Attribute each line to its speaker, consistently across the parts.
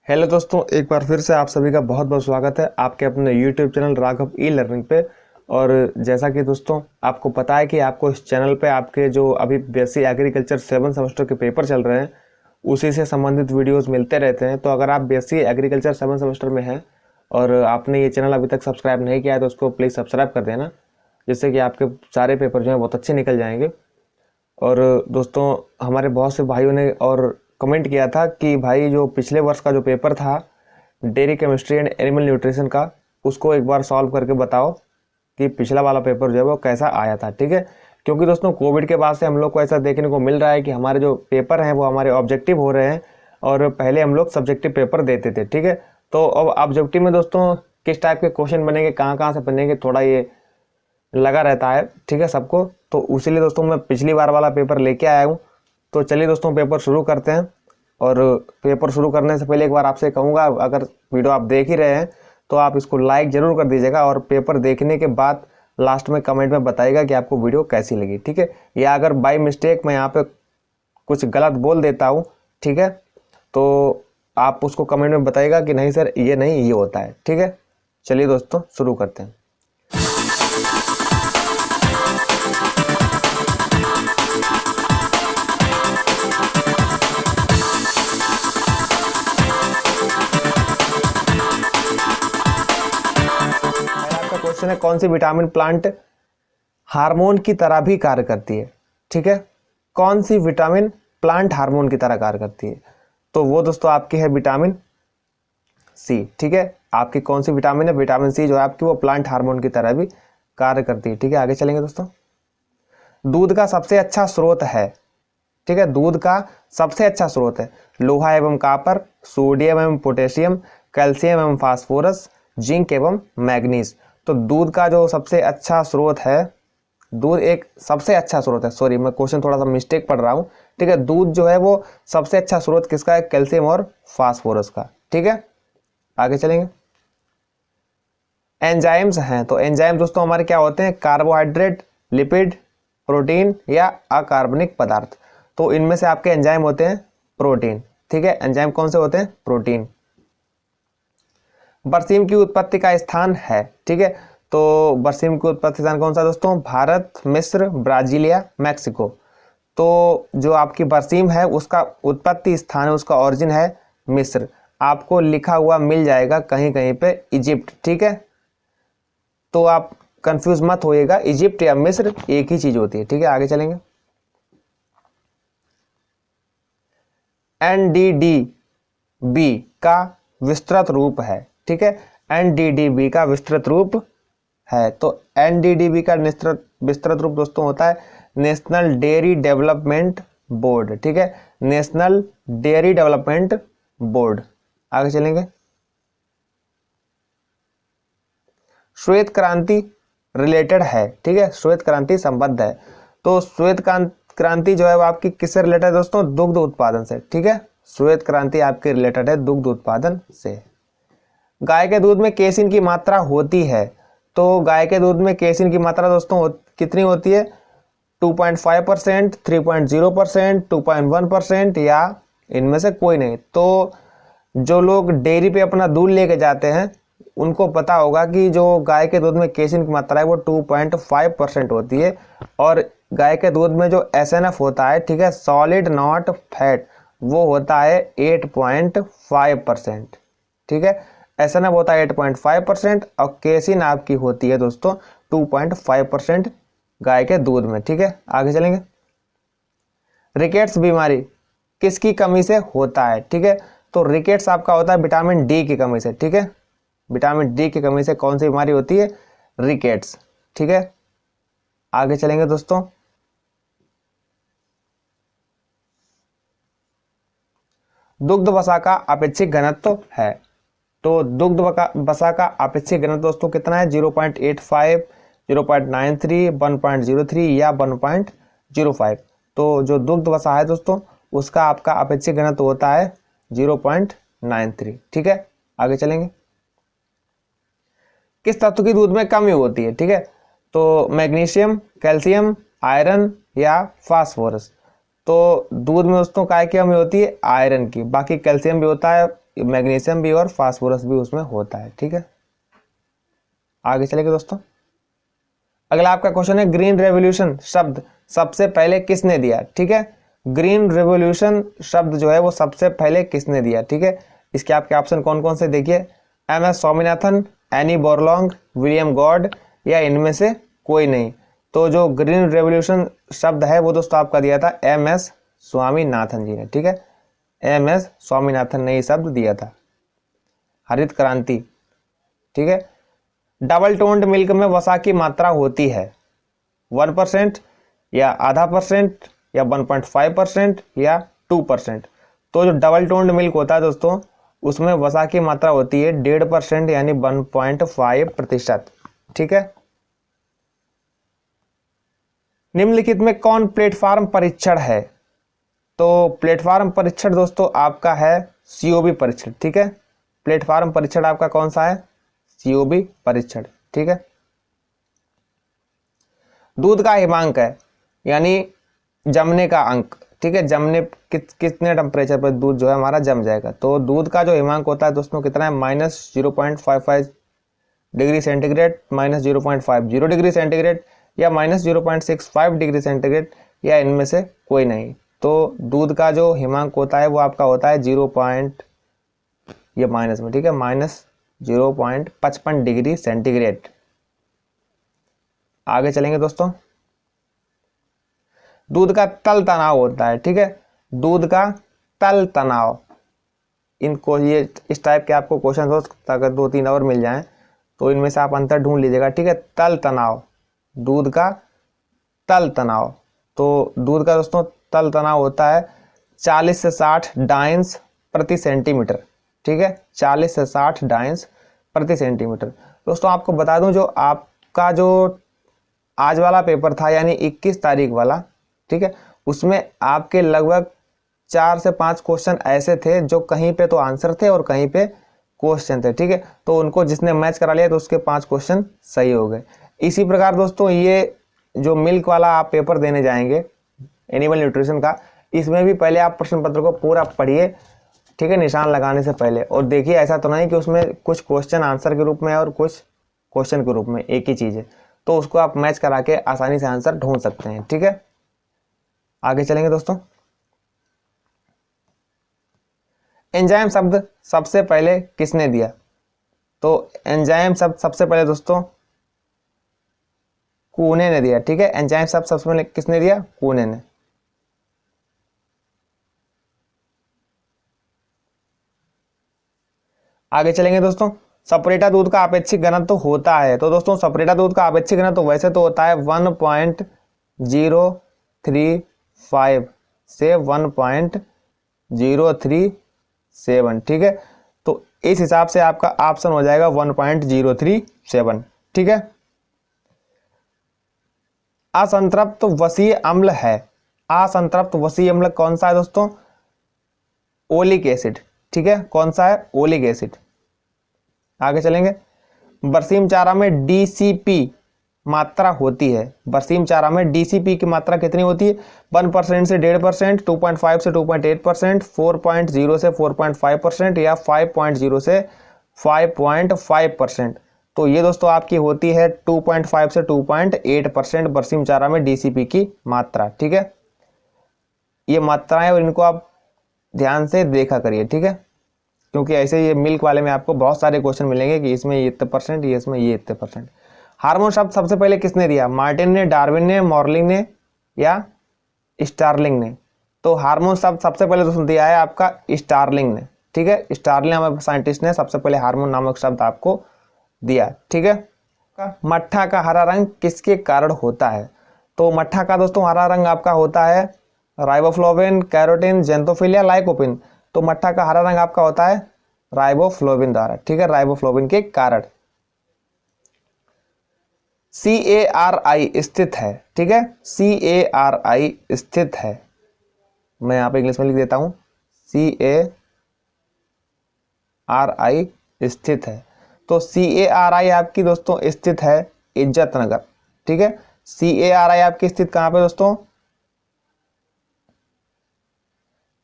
Speaker 1: Hello दोस्तों, एक बार फिर से आप सभी का बहुत बहुत स्वागत है आपके अपने YouTube channel Raghav e learning पे। और जैसा कि दोस्तों आपको पता है कि आपको इस चैनल पे आपके जो अभी बीएससी एग्रीकल्चर 7 सेमेस्टर के पेपर चल रहे हैं उसी से संबंधित वीडियोस मिलते रहते हैं। तो अगर आप बीएससी एग्रीकल्चर 7 सेमेस्टर में हैं और आपने ये चैनल अभी तक सब्सक्राइब नहीं किया है तो उसको प्लीज़ सब्सक्राइब कर देना, जिससे कि आपके सारे पेपर जो हैं बहुत अच्छे निकल जाएंगे। और दोस्तों हमारे बहुत से भाइयों ने और कमेंट किया था कि भाई जो पिछले वर्ष का जो पेपर था dairy chemistry and animal nutrition का, उसको एक बार सॉल्व करके बताओ कि पिछला वाला पेपर जो है वो कैसा आया था। ठीक है, क्योंकि दोस्तों कोविड के बाद से हम लोग को ऐसा देखने को मिल रहा है कि हमारे जो पेपर हैं वो हमारे ऑब्जेक्टिव हो रहे हैं और पहले हम लोग सब्जेक्टिव पेपर देते थे। ठीक है, तो अब ऑब्जेक्टिव में दोस्तों किस टाइप के क्वेश्चन बनेंगे, कहाँ से बनेंगे, थोड़ा ये लगा रहता है। ठीक है सबको, तो उसीलिए दोस्तों मैं पिछली बार वाला पेपर लेके आया हूँ। तो चलिए दोस्तों पेपर शुरू करते हैं। और पेपर शुरू करने से पहले एक बार आपसे कहूँगा, अगर वीडियो आप देख ही रहे हैं तो आप इसको लाइक ज़रूर कर दीजिएगा और पेपर देखने के बाद लास्ट में कमेंट में बताइएगा कि आपको वीडियो कैसी लगी। ठीक है, या अगर बाय मिस्टेक मैं यहाँ पे कुछ गलत बोल देता हूँ, ठीक है, तो आप उसको कमेंट में बताइएगा कि नहीं सर ये नहीं, ये होता है। ठीक है, चलिए दोस्तों शुरू करते हैं। क्वेश्चन है, कौन सी विटामिन प्लांट हार्मोन की तरह भी कार्य करती है। ठीक है, कौन सी विटामिन प्लांट हार्मोन की तरह कार्य करती है? तो वो दोस्तों आपकी है विटामिन सी। ठीक है, आपकी कौन सी विटामिन है? विटामिन सी जो है आपकी वो प्लांट हार्मोन की तरह भी कार्य करती है। ठीक है, आगे चलेंगे दोस्तों। दूध का सबसे अच्छा स्रोत है। ठीक है, दूध का सबसे अच्छा स्रोत है लोहा एवं कॉपर, सोडियम एवं पोटेशियम, कैल्शियम एवं फास्फोरस, जिंक एवं मैग्नीज। तो दूध का जो सबसे अच्छा स्रोत है, दूध एक सबसे अच्छा स्रोत है, सॉरी मैं क्वेश्चन थोड़ा सा मिस्टेक पढ़ रहा हूँ। ठीक है, दूध जो है वो सबसे अच्छा स्रोत किसका है? कैल्शियम और फास्फोरस का। ठीक है, आगे चलेंगे। एंजाइम्स हैं, तो एंजाइम दोस्तों हमारे क्या होते हैं? कार्बोहाइड्रेट, लिपिड, प्रोटीन या अकार्बनिक पदार्थ। तो इनमें से आपके एंजाइम होते हैं प्रोटीन। ठीक है, एंजाइम कौन से होते हैं? प्रोटीन। बरसीम की उत्पत्ति का स्थान है। ठीक है, तो बरसीम की उत्पत्ति स्थान कौन सा दोस्तों? भारत, मिस्र, ब्राजील या मैक्सिको। तो जो आपकी बरसीम है उसका उत्पत्ति स्थान है, उसका ओरिजिन है मिस्र। आपको लिखा हुआ मिल जाएगा कहीं कहीं पे इजिप्ट। ठीक है, तो आप कंफ्यूज मत होइएगा, इजिप्ट या मिस्र एक ही चीज होती है। ठीक है, आगे चलेंगे। एनडीडीबी का विस्तृत रूप है। ठीक है, एनडीडीबी का विस्तृत रूप है। तो एनडीडीबी का विस्तृत रूप दोस्तों होता है नेशनल डेयरी डेवलपमेंट बोर्ड। ठीक है, नेशनल डेयरी डेवलपमेंट बोर्ड। आगे चलेंगे। श्वेत क्रांति रिलेटेड है। ठीक है, श्वेत क्रांति संबद्ध है। तो श्वेत क्रांति जो है वो आपकी किससे रिलेटेड है दोस्तों? दुग्ध उत्पादन से। ठीक है, श्वेत क्रांति आपके रिलेटेड है दुग्ध उत्पादन से। गाय के दूध में केसिन की मात्रा होती है। तो गाय के दूध में केसिन की मात्रा दोस्तों कितनी होती है? 2.5%, 3.0%, 2.1% या इनमें से कोई नहीं। तो जो लोग डेयरी पे अपना दूध लेके जाते हैं उनको पता होगा कि जो गाय के दूध में केसिन की मात्रा है वो 2.5% होती है। और गाय के दूध में जो SNF होता है, ठीक है, सॉलिड नॉट फैट, वो होता है 8.5%। ठीक है, SNF होता है 8.5% और केसिन आपकी होती है दोस्तों 2.5% गाय के दूध में। ठीक है, आगे चलेंगे। रिकेट्स बीमारी किसकी कमी से होता है? ठीक है, तो रिकेट्स आपका होता है विटामिन डी की कमी से। ठीक है, विटामिन डी की कमी से कौन सी बीमारी होती है? रिकेट्स। ठीक है, आगे चलेंगे दोस्तों। दुग्ध वसा का अपेक्षित घनत्व है। तो दुग्ध वसा का अपेक्षित घनत्व दोस्तों कितना है? 0.85, 0.93, 1.03 या 1.05। तो जो दुग्ध वसा है दोस्तों उसका आपका अपेक्षित घनत्व होता है 0.93। ठीक है, आगे चलेंगे। किस तत्व की दूध में कमी होती है? ठीक है, तो मैग्नीशियम, कैल्शियम, आयरन या फास्फोरस। तो दूध में दोस्तों काय की कमी होती है? आयरन की। बाकी कैल्शियम भी होता है, मैग्नीशियम भी और फास्फोरस भी उसमें होता है। ठीक है, आगे चलेंगे दोस्तों। अगला आपका क्वेश्चन है ग्रीन रेवोल्यूशन शब्द सबसे पहले किसने दिया। ठीक है, ग्रीन रेवोल्यूशन शब्द जो है वो सबसे पहले किसने दिया। ठीक है, इसके आपके ऑप्शन कौन कौन से देखिए, MS Swaminathan, Annie Borlaug, William Gaud या इनमें से कोई नहीं। तो जो ग्रीन रेवोल्यूशन शब्द है वो दोस्तों आपका दिया था एमएस स्वामीनाथन जी ने। ठीक है, एमएस स्वामीनाथन ने ये शब्द दिया था, हरित क्रांति। ठीक है, डबल टोन्ड मिल्क में वसा की मात्रा होती है 1% या आधा परसेंट या 1.5% या 2%। तो जो डबल टोन्ड मिल्क होता है दोस्तों उसमें वसा की मात्रा होती है 1.5% यानी 1.5%। ठीक है, निम्नलिखित में कौन प्लेटफॉर्म परीक्षण है। तो प्लेटफॉर्म परीक्षण दोस्तों आपका है सीओबी परीक्षण। ठीक है, प्लेटफॉर्म परीक्षण आपका कौन सा है, सीओबी परीक्षण। ठीक है, दूध का हिमांक है यानी जमने का अंक। ठीक है, जमने कितने टेम्परेचर पर दूध जो है हमारा जम जाएगा। तो दूध का जो हिमांक होता है दोस्तों कितना है, -0.55 डिग्री सेंटीग्रेड, -0.50 डिग्री सेंटीग्रेड या -0.65 डिग्री सेंटीग्रेड या इनमें से कोई नहीं। तो दूध का जो हिमांक होता है वो आपका होता है 0. ये माइनस में, ठीक है, -0.55 डिग्री सेंटीग्रेड। आगे चलेंगे दोस्तों। दूध का तल तनाव होता है। ठीक है, दूध का तल तनाव, इनको ये इस टाइप के आपको क्वेश्चन हो सकता है, अगर 2-3 और मिल जाएं तो इनमें से आप अंतर ढूंढ लीजिएगा। ठीक है, तल तनाव, दूध का तल तनाव। तो दूध का दोस्तों तल तनाव होता है 40 से 60 डाइंस प्रति सेंटीमीटर। ठीक है, 40 से 60 डाइंस प्रति सेंटीमीटर। दोस्तों आपको बता दूं, जो आपका जो आज वाला पेपर था यानी 21 तारीख वाला, ठीक है, उसमें आपके लगभग 4 से 5 क्वेश्चन ऐसे थे जो कहीं पे तो आंसर थे और कहीं पे क्वेश्चन थे। ठीक है, तो उनको जिसने मैच करा लिया तो उसके 5 क्वेश्चन सही हो गए। इसी प्रकार दोस्तों ये जो मिल्क वाला आप पेपर देने जाएंगे एनिमल न्यूट्रिशन का, इसमें भी पहले आप प्रश्न पत्र को पूरा पढ़िए। ठीक है, निशान लगाने से पहले, और देखिए ऐसा तो नहीं कि उसमें कुछ क्वेश्चन आंसर के रूप में और कुछ क्वेश्चन के रूप में, एक ही चीज़ है। तो उसको आप मैच करा के आसानी से आंसर ढूंढ सकते हैं। ठीक है, आगे चलेंगे दोस्तों। एंजाइम शब्द सबसे पहले किसने दिया। तो एंजाइम शब्द सबसे पहले दोस्तों कूने ने दिया। ठीक है, एंजाइम शब्द सबसे पहले किसने दिया, कूने ने। आगे चलेंगे दोस्तों। सपरेटा दूध का अपेक्षित घनत्व तो होता है। तो दोस्तों सपरेटा दूध का अपेक्षित घनत्व तो वैसे तो होता है 1.035 से 1.037। ठीक है, तो इस हिसाब से आपका ऑप्शन हो जाएगा 1.037। ठीक है, असंतृप्त वसीय अम्ल है। असंतृप्त वसीय अम्ल कौन सा है दोस्तों, ओलिक एसिड। ठीक है, कौन सा है, ओलिक एसिड। आगे चलेंगे। बरसीम चारा में डीसीपी मात्रा होती है। बरसीम चारा में डीसीपी की मात्रा कितनी होती है, 1% से 1.5%, 2.5 से 2.8%, 4.0 से 4.5% या 5.0 से 5.5%। तो ये दोस्तों आपकी होती है 2.5 से 2.8% बरसीम चारा में डीसीपी की मात्रा। ठीक है, ये मात्राएं और इनको आप ध्यान से देखा करिए। ठीक है, क्योंकि ऐसे ये मिल्क वाले में आपको बहुत सारे क्वेश्चन मिलेंगे कि इसमें ये इतने परसेंट, ये इसमें ये इतने परसेंट। हार्मोन शब्द सबसे पहले किसने दिया, मार्टिन ने, डार्विन ने, मॉर्लिंग ने या स्टार्लिंग ने। तो हार्मोन शब्द सबसे पहले दोस्तों दिया है आपका स्टार्लिंग ने। ठीक है, स्टार्लिंग नामक साइंटिस्ट ने सबसे पहले हार्मोन नामक शब्द आपको दिया। ठीक है, मट्ठा का हरा रंग किसके कारण होता है। तो मट्ठा का दोस्तों हरा रंग आपका होता है राइबोफ्लोविन, कैरोटीन, जेंथोफिल या लाइकोपिन। तो मट्ठा का हरा रंग आपका होता है राइबोफ्लोविन द्वारा। ठीक है, राइबोफ्लोविन के कारण। CARI स्थित है। ठीक है, CARI स्थित है। मैं यहां पे इंग्लिश में लिख देता हूं, CARI स्थित है। तो CARI आपकी दोस्तों स्थित है इज्जत नगर। ठीक है, CARI आपकी स्थित कहां पे दोस्तों,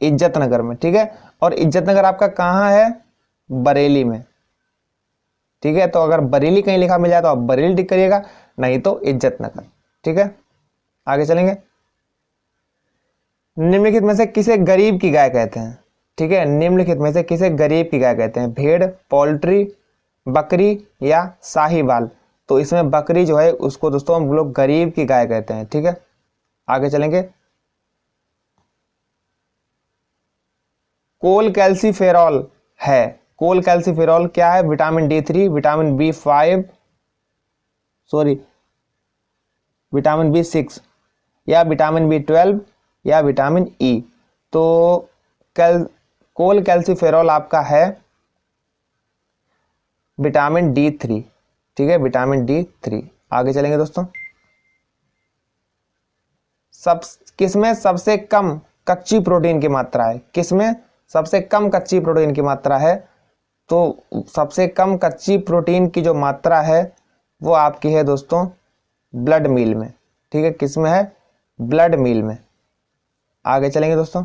Speaker 1: इज्जत नगर में। ठीक है, और इज्जत नगर आपका कहां है, बरेली में। ठीक है, तो अगर बरेली कहीं लिखा मिल जाए तो आप बरेली टिक करिएगा, नहीं तो इज्जतनगर। ठीक है, आगे चलेंगे। निम्नलिखित में से किसे गरीब की गाय कहते हैं? ठीक है, निम्नलिखित में से किसे गरीब की गाय कहते हैं? भेड़, पोल्ट्री, बकरी या साहीवाल? तो इसमें बकरी जो है उसको दोस्तों हम लोग गरीब की गाय कहते हैं। ठीक है, आगे चलेंगे। कोल कैल्सीफेरॉल है, कोल कैल्सीफेरॉल क्या है? Vitamin D3, vitamin B5, sorry vitamin B6 या विटामिन B12 या विटामिन E। तो कोल कैल्सीफेरॉल आपका है विटामिन D3। ठीक है, विटामिन D3। आगे चलेंगे दोस्तों। किसमें सबसे कम कच्ची प्रोटीन की मात्रा है? किसमें सबसे कम कच्ची प्रोटीन की मात्रा है? तो सबसे कम कच्ची प्रोटीन की जो मात्रा है वो आपकी है दोस्तों ब्लड मील में। ठीक है, किसमें है? ब्लड मील में। आगे चलेंगे दोस्तों।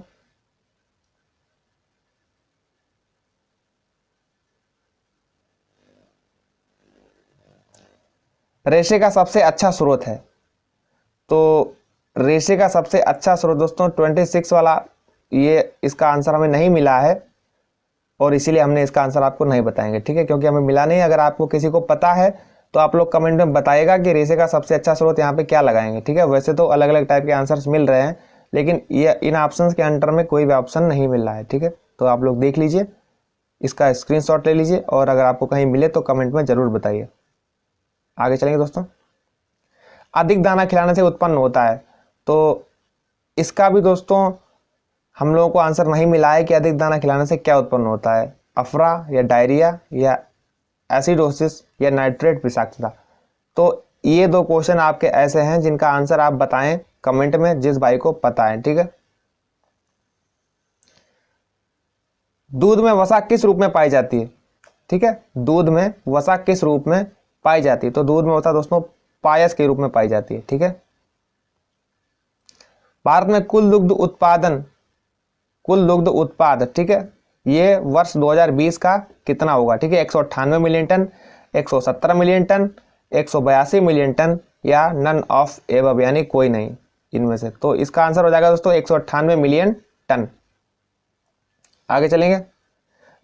Speaker 1: रेशे का सबसे अच्छा स्रोत है, तो रेशे का सबसे अच्छा स्रोत दोस्तों 26 वाला, ये इसका आंसर हमें नहीं मिला है और इसीलिए हमने इसका आंसर आपको नहीं बताएंगे। ठीक है, क्योंकि हमें मिला नहीं। अगर आपको किसी को पता है तो आप लोग कमेंट में बताइएगा कि रेशे का सबसे अच्छा स्रोत यहाँ पे क्या लगाएंगे। ठीक है, वैसे तो अलग अलग टाइप के आंसर्स मिल रहे हैं, लेकिन ये इन ऑप्शंस के अंडर में कोई भी ऑप्शन नहीं मिल रहा है। ठीक है, तो आप लोग देख लीजिए, इसका स्क्रीनशॉट ले लीजिए और अगर आपको कहीं मिले तो कमेंट में जरूर बताइए। आगे चलेंगे दोस्तों। अधिक दाना खिलाने से उत्पन्न होता है, तो इसका भी दोस्तों हम लोगों को आंसर नहीं मिला है कि अधिक दाना खिलाने से क्या उत्पन्न होता है? अफरा या डायरिया या एसिडोसिस या नाइट्रेट विषाक्तता? तो ये दो क्वेश्चन आपके ऐसे हैं जिनका आंसर आप बताएं कमेंट में, जिस भाई को पता है। ठीक है, दूध में वसा किस रूप में पाई जाती है? ठीक है, दूध में वसा किस रूप में पाई जाती है? तो दूध में वसा दोस्तों पायस के रूप में पाई जाती है। ठीक है, भारत में कुल दुग्ध उत्पाद, ठीक है, ये वर्ष 2020 का कितना होगा? ठीक है, 198 million ton, 117 million ton, 182 million ton या नन ऑफ एबव, यानी कोई नहीं इनमें से। तो इसका आंसर हो जाएगा दोस्तों 198 मिलियन टन। आगे चलेंगे।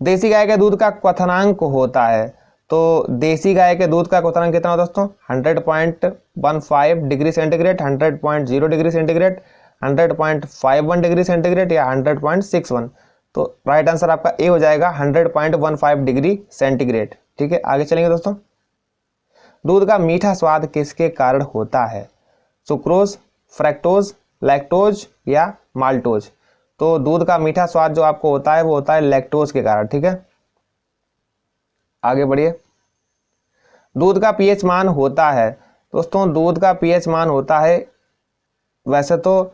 Speaker 1: देसी गाय के दूध का क्वथनांक होता है, तो देसी गाय के दूध का क्वथनांक कितना हो दोस्तों? 100.15 degree centigrade, 100.0 degree centigrade, 100.51 degree centigrade या 100.61। तो राइट आंसर आपका ए हो जाएगा 100.15 डिग्री सेंटीग्रेड। ठीक है, आगे चलेंगे दोस्तों। दूध का मीठा स्वाद किसके कारण होता है? सुक्रोज, फ्रैक्टोज, लैक्टोज या माल्टोज? तो दूध का मीठा स्वाद जो आपको होता है वो होता है लैक्टोज के कारण। ठीक है, आगे बढ़िए। दूध का पीएच मान होता है दोस्तों, दूध का पीएच मान होता है, वैसे तो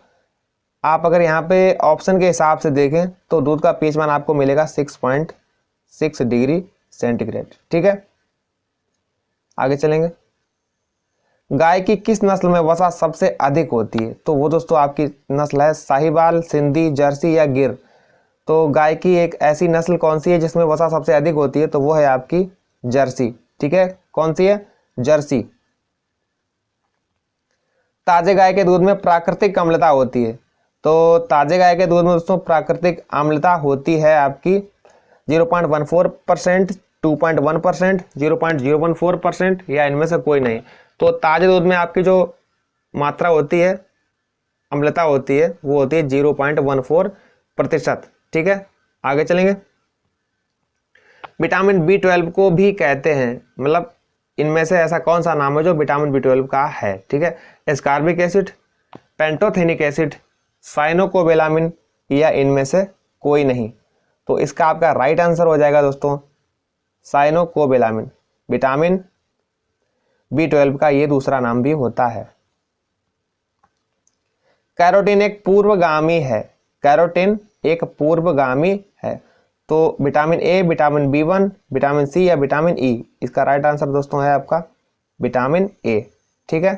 Speaker 1: आप अगर यहाँ पे ऑप्शन के हिसाब से देखें तो दूध का पीएच मान आपको मिलेगा 6.6 डिग्री सेंटीग्रेड। ठीक है, आगे चलेंगे। गाय की किस नस्ल में वसा सबसे अधिक होती है? तो वो दोस्तों आपकी नस्ल है साहिवाल, सिंधी, जर्सी या गिर। तो गाय की एक ऐसी नस्ल कौन सी है जिसमें वसा सबसे अधिक होती है? तो वो है आपकी जर्सी। ठीक है, कौन सी है? जर्सी। ताजे गाय के दूध में प्राकृतिक अम्लता होती है, तो ताजे गाय के दूध में दोस्तों प्राकृतिक अम्लता होती है आपकी 0.14%, 2.1%, 0.014% या इनमें से कोई नहीं। तो ताजे दूध में आपकी जो मात्रा होती है, अम्लता होती है, वो होती है 0.14%। ठीक है, आगे चलेंगे। विटामिन B12 को भी कहते हैं, मतलब इनमें से ऐसा कौन सा नाम है जो विटामिन B12 का है? ठीक है, एस्कॉर्बिक एसिड, पेंटोथेनिक एसिड, साइनोकोबेलामिन या इनमें से कोई नहीं। तो इसका आपका राइट आंसर हो जाएगा दोस्तों साइनोकोबेलामिन। विटामिन B12 का ये दूसरा नाम भी होता है। कैरोटीन एक पूर्वगामी है, कैरोटीन एक पूर्वगामी है। तो vitamin A, vitamin B1, vitamin C या विटामिन ई? इसका राइट आंसर दोस्तों है आपका विटामिन ए। ठीक है,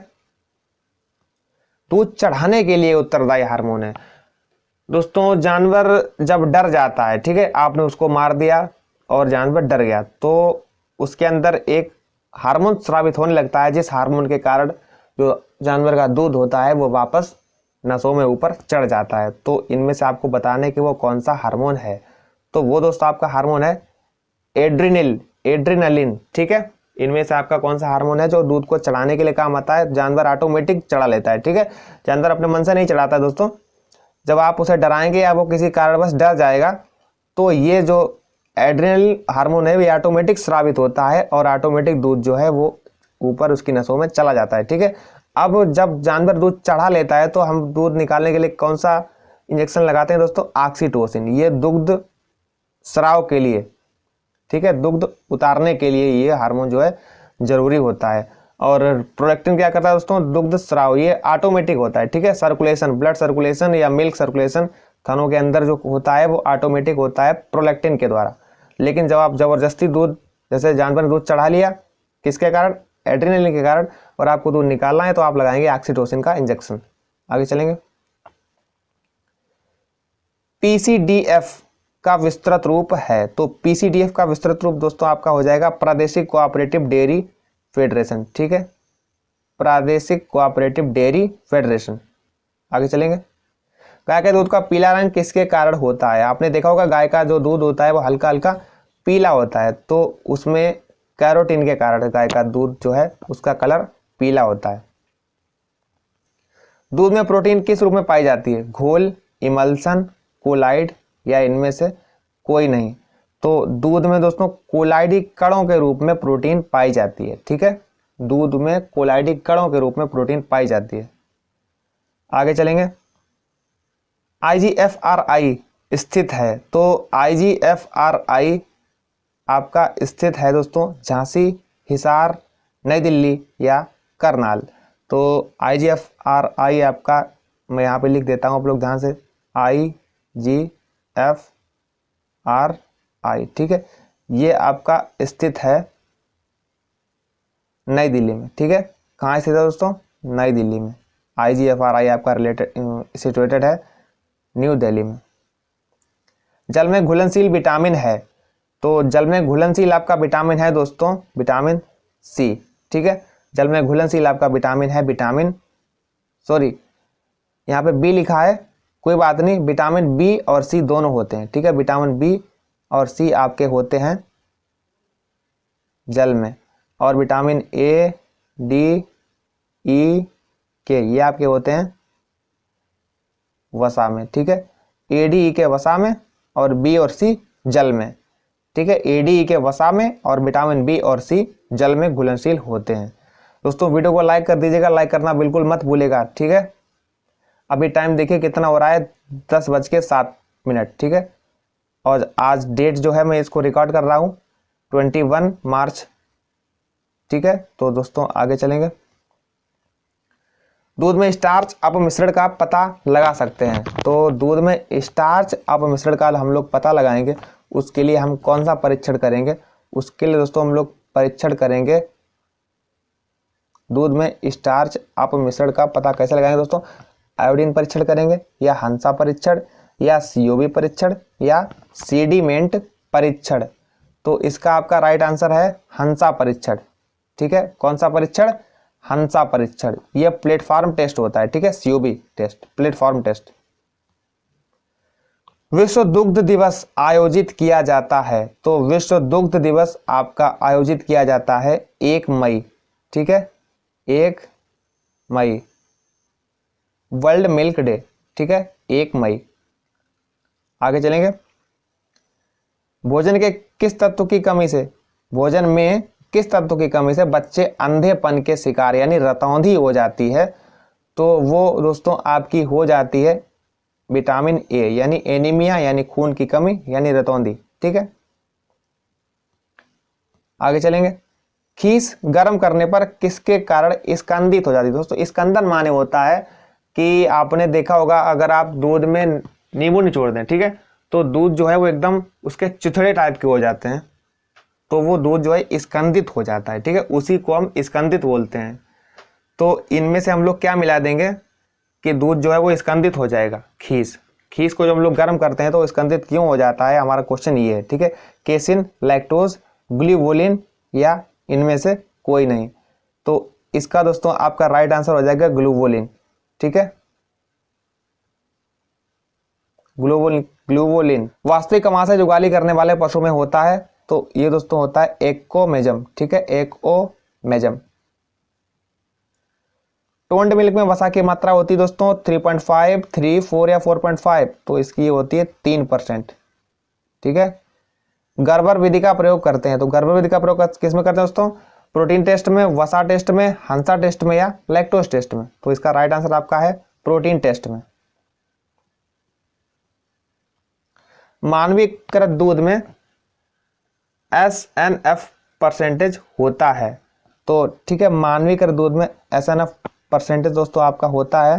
Speaker 1: दूध चढ़ाने के लिए उत्तरदायी हार्मोन है दोस्तों। जानवर जब डर जाता है, ठीक है, आपने उसको मार दिया, और जानवर डर गया तो उसके अंदर एक हार्मोन स्रावित होने लगता है, जिस हार्मोन के कारण जो जानवर का दूध होता है वो वापस नसों में ऊपर चढ़ जाता है। तो इनमें से आपको बताने कि वो कौन सा हार्मोन है, तो वो दोस्तों आपका हार्मोन है एड्रिनलिन। ठीक है, इनमें से आपका कौन सा हार्मोन है जो दूध को चढ़ाने के लिए काम आता है, जानवर ऑटोमेटिक चढ़ा लेता है। ठीक है, जानवर अपने मन से नहीं चढ़ाता दोस्तों, जब आप उसे डराएंगे या वो किसी कारणवश डर जाएगा तो ये जो एड्रिनल हार्मोन है वो ऑटोमेटिक स्रावित होता है और ऑटोमेटिक दूध जो है वो ऊपर उसकी नसों में चला जाता है। ठीक है, अब जब जानवर दूध चढ़ा लेता है तो हम दूध निकालने के लिए कौन सा इंजेक्शन लगाते हैं दोस्तों, ऑक्सीटोसिन। ये दुग्ध स्राव के लिए, ठीक है, दुग्ध उतारने के लिए ये हार्मोन जो है जरूरी होता है। और प्रोलैक्टिन क्या करता है दोस्तों, दुग्ध स्राव, ये ऑटोमेटिक होता है। ठीक है, सर्कुलेशन, ब्लड सर्कुलेशन या मिल्क सर्कुलेशन थनों के अंदर जो होता है वो ऑटोमेटिक होता है प्रोलैक्टिन के द्वारा। लेकिन जब आप जबरदस्ती दूध, जैसे जानवर ने दूध चढ़ा लिया किसके कारण, एड्रेनलिन के कारण, और आपको दूध निकालना है तो आप लगाएंगे ऑक्सीटोसिन का इंजेक्शन। आगे चलेंगे। पीसीडीएफ का विस्तृत रूप है, तो पीसीडीएफ का विस्तृत रूप दोस्तों आपका हो जाएगा प्रादेशिक कोऑपरेटिव डेयरी फेडरेशन। ठीक है, प्रादेशिक कोऑपरेटिव डेयरी फेडरेशन। आगे चलेंगे। गाय के दूध का पीला रंग किसके कारण होता है, आपने देखा होगा गाय का जो दूध होता है वो हल्का हल्का पीला होता है, तो उसमें कैरोटीन के कारण गाय का दूध जो है उसका कलर पीला होता है। दूध में प्रोटीन किस रूप में पाई जाती है, घोल, इमल्सन, कोलाइड या इनमें से कोई नहीं। तो दूध में दोस्तों कोलाइडी कणों के रूप में प्रोटीन पाई जाती है। ठीक है, दूध में कोलाइडी कणों के रूप में प्रोटीन पाई जाती है। आगे चलेंगे। IGFRI स्थित है, तो IGFRI आपका स्थित है दोस्तों झांसी, हिसार, नई दिल्ली या करनाल। तो IGFRI आपका मैं यहाँ पे लिख देता हूँ, आप लोग ध्यान से, IGFRI। ठीक है, ये आपका स्थित है नई दिल्ली में। ठीक है, कहाँ स्थित है दोस्तों, नई दिल्ली में। IGFRI आपका सिचुएटेड है न्यू दिल्ली में। जल में घुलनशील विटामिन है, तो जल में घुलनशील आपका विटामिन है दोस्तों विटामिन सी। ठीक है, जल में घुलनशील आपका विटामिन है यहाँ पे बी लिखा है, कोई बात नहीं, विटामिन बी और सी दोनों होते हैं। ठीक है, विटामिन बी और सी आपके होते हैं जल में, और विटामिन ए, डी, ई, के ये आपके होते हैं वसा में। ठीक है, ए, डी, ई के वसा में और बी और सी जल में। ठीक है, ए, डी, ई के वसा में और विटामिन बी और सी जल में घुलनशील होते हैं। दोस्तों वीडियो को लाइक कर दीजिएगा, लाइक करना बिल्कुल मत भूलेगा। ठीक है, अभी टाइम देखिए कितना हो रहा है, 10:07। ठीक है, और आज डेट जो है मैं इसको रिकॉर्ड कर रहा हूँ 21 मार्च। ठीक है, तो दोस्तों आगे चलेंगे। दूध में स्टार्च अपमिश्रण का पता लगा सकते हैं, तो दूध में स्टार्च अपमिश्रण का हम लोग पता लगाएंगे, उसके लिए हम कौन सा परीक्षण करेंगे, उसके लिए दोस्तों हम लोग परीक्षण करेंगे दूध में स्टार्च अपमिश्रण का पता कैसे लगाएंगे दोस्तों, आयोडीन परीक्षण करेंगे या हंसा परीक्षण या सीओबी परीक्षण या सीडीमेंट परीक्षण। तो इसका आपका राइट आंसर है हंसा परीक्षण। ठीक है, कौन सा परीक्षण, हंसा परीक्षण। यह प्लेटफॉर्म टेस्ट होता है। ठीक है, सीओबी टेस्ट, प्लेटफॉर्म टेस्ट। विश्व दुग्ध दिवस आयोजित किया जाता है, तो विश्व दुग्ध दिवस आपका आयोजित किया जाता है 1 मई। ठीक है, 1 मई वर्ल्ड मिल्क डे। ठीक है, 1 मई। आगे चलेंगे। भोजन के किस तत्व की कमी से, भोजन में किस तत्व की कमी से बच्चे अंधेपन के शिकार यानी रतौंधी हो जाती है, तो वो दोस्तों आपकी हो जाती है विटामिन ए यानी एनीमिया यानी खून की कमी यानी रतौंधी। ठीक है, आगे चलेंगे। खीस गर्म करने पर किसके कारण स्कंदित हो जाती है, दोस्तों स्कंदन माने होता है कि आपने देखा होगा अगर आप दूध में नींबू निचोड़ दें, ठीक है, तो दूध जो है वो एकदम उसके चिथड़े टाइप के हो जाते हैं, तो वो दूध जो है स्कंदित हो जाता है। ठीक है, उसी को हम स्कंदित बोलते हैं। तो इनमें से हम लोग क्या मिला देंगे कि दूध जो है वो स्कंदित हो जाएगा, खीस। खीस को जब हम लोग गर्म करते हैं तो स्कंदित क्यों हो जाता है, हमारा क्वेश्चन ये है। ठीक है, केसिन, लैक्टोज, ग्लूवोलिन या इनमें से कोई नहीं। तो इसका दोस्तों आपका राइट आंसर हो जाएगा ग्लूवोलिन। ठीक है, ग्लूवोलिन। वास्तविक अमाशय जुगाली करने वाले पशु में होता है, तो ये दोस्तों होता है एक्कोमेजम। ठीक है, एक्कोमेजम। टोंड मिल्क में वसा की मात्रा होती है दोस्तों 3.5, 3, 4 या 4.5, तो इसकी होती है 3%। ठीक है, गर्बर विधि का प्रयोग करते हैं, तो गर्बर विधि का प्रयोग किस में करते हैं दोस्तों? प्रोटीन टेस्ट में, वसा टेस्ट में, हंसा टेस्ट में या लैक्टोज टेस्ट में। तो इसका राइट आंसर आपका है प्रोटीन टेस्ट में। मानवीकृत दूध में SNF परसेंटेज होता है, तो ठीक है, मानवीकृत दूध में SNF परसेंटेज दोस्तों आपका होता है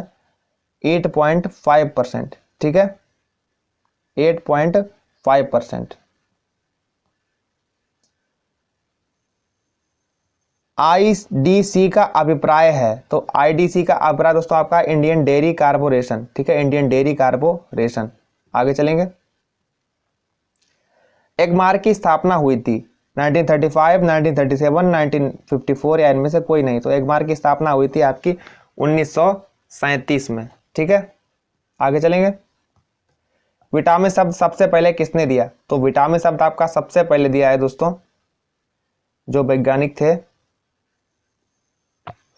Speaker 1: 8.5%। ठीक है, 8.5%। IDC का अभिप्राय है, तो IDC का अभिप्राय दोस्तों आपका इंडियन डेयरी कारपोरेशन। ठीक है, इंडियन डेयरी कारपोरेशन। आगे चलेंगे। एगमार्क की स्थापना हुई थी 1935, 1937, 1954 या इनमें से कोई नहीं। तो एगमार्क की स्थापना हुई थी आपकी 1937 में। ठीक है, आगे चलेंगे। विटामिन शब्द सबसे पहले किसने दिया? तो विटामिन शब्द आपका सबसे पहले दिया है दोस्तों जो वैज्ञानिक थे,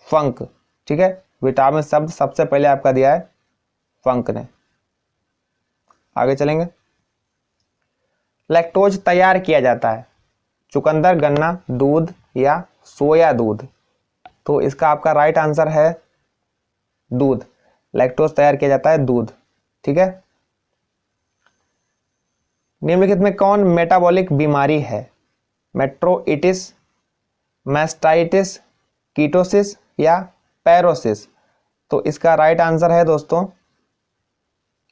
Speaker 1: फंक। ठीक है, विटामिन शब्द सबसे पहले आपका दिया है फंक ने। आगे चलेंगे। लैक्टोज तैयार किया जाता है चुकंदर, गन्ना, दूध या सोया दूध। तो इसका आपका राइट आंसर है दूध। लैक्टोज तैयार किया जाता है दूध। ठीक है, निम्नलिखित में कौन मेटाबॉलिक बीमारी है? मेट्रोइटिस, मैस्टाइटिस, कीटोसिस या पैरोसिस। तो इसका राइट आंसर है दोस्तों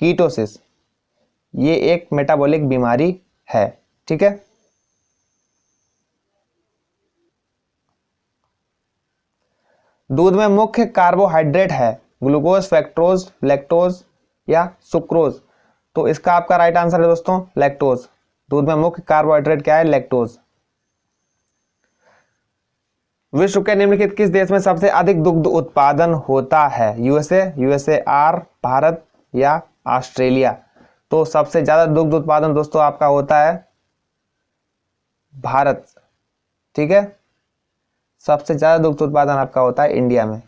Speaker 1: कीटोसिस। ये एक मेटाबॉलिक बीमारी है। ठीक है, दूध में मुख्य कार्बोहाइड्रेट है ग्लूकोज, फ्रक्टोज, लैक्टोज या सुक्रोज। तो इसका आपका राइट आंसर है दोस्तों लैक्टोज। दूध में मुख्य कार्बोहाइड्रेट क्या है? लैक्टोज। विश्व के निम्नलिखित किस देश में सबसे अधिक दुग्ध उत्पादन होता है? USA, USSR, भारत या ऑस्ट्रेलिया। तो सबसे ज्यादा दुग्ध उत्पादन दोस्तों आपका होता है भारत। ठीक है, सबसे ज्यादा दुग्ध उत्पादन आपका होता है इंडिया में।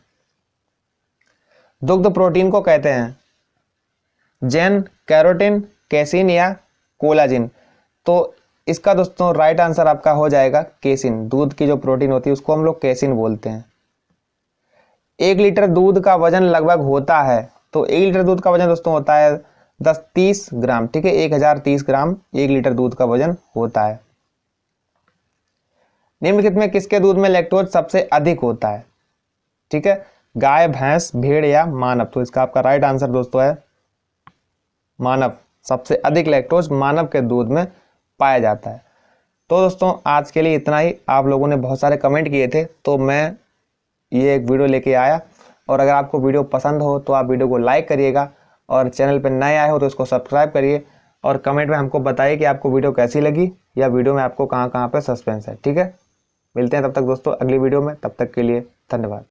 Speaker 1: दुग्ध प्रोटीन को कहते हैं जेन, कैरोटीन, कैसीन या कोलाजिन। तो इसका दोस्तों राइट आंसर आपका हो जाएगा केसिन। दूध की जो प्रोटीन होती है उसको हम लोग केसिन बोलते हैं। 1 लीटर दूध का वजन लगभग होता है, तो 1 लीटर दूध का वजन दोस्तों होता है 30 ग्राम। ठीक है, 1030 ग्राम 1 लीटर दूध का वजन होता है। निम्नलिखित में किसके दूध में लैक्टोज सबसे अधिक होता है? ठीक है, गाय, भैंस, भेड़ या मानव। तो इसका आपका राइट आंसर दोस्तों है मानव। सबसे अधिक लैक्टोज मानव के दूध में पाया जाता है। तो दोस्तों आज के लिए इतना ही। आप लोगों ने बहुत सारे कमेंट किए थे तो मैं ये एक वीडियो लेके आया। और अगर आपको वीडियो पसंद हो तो आप वीडियो को लाइक करिएगा, और चैनल पर नए आए हो तो इसको सब्सक्राइब करिए, और कमेंट में हमको बताइए कि आपको वीडियो कैसी लगी या वीडियो में आपको कहाँ कहाँ पे सस्पेंस है। ठीक है, मिलते हैं तब तक दोस्तों अगली वीडियो में। तब तक के लिए धन्यवाद।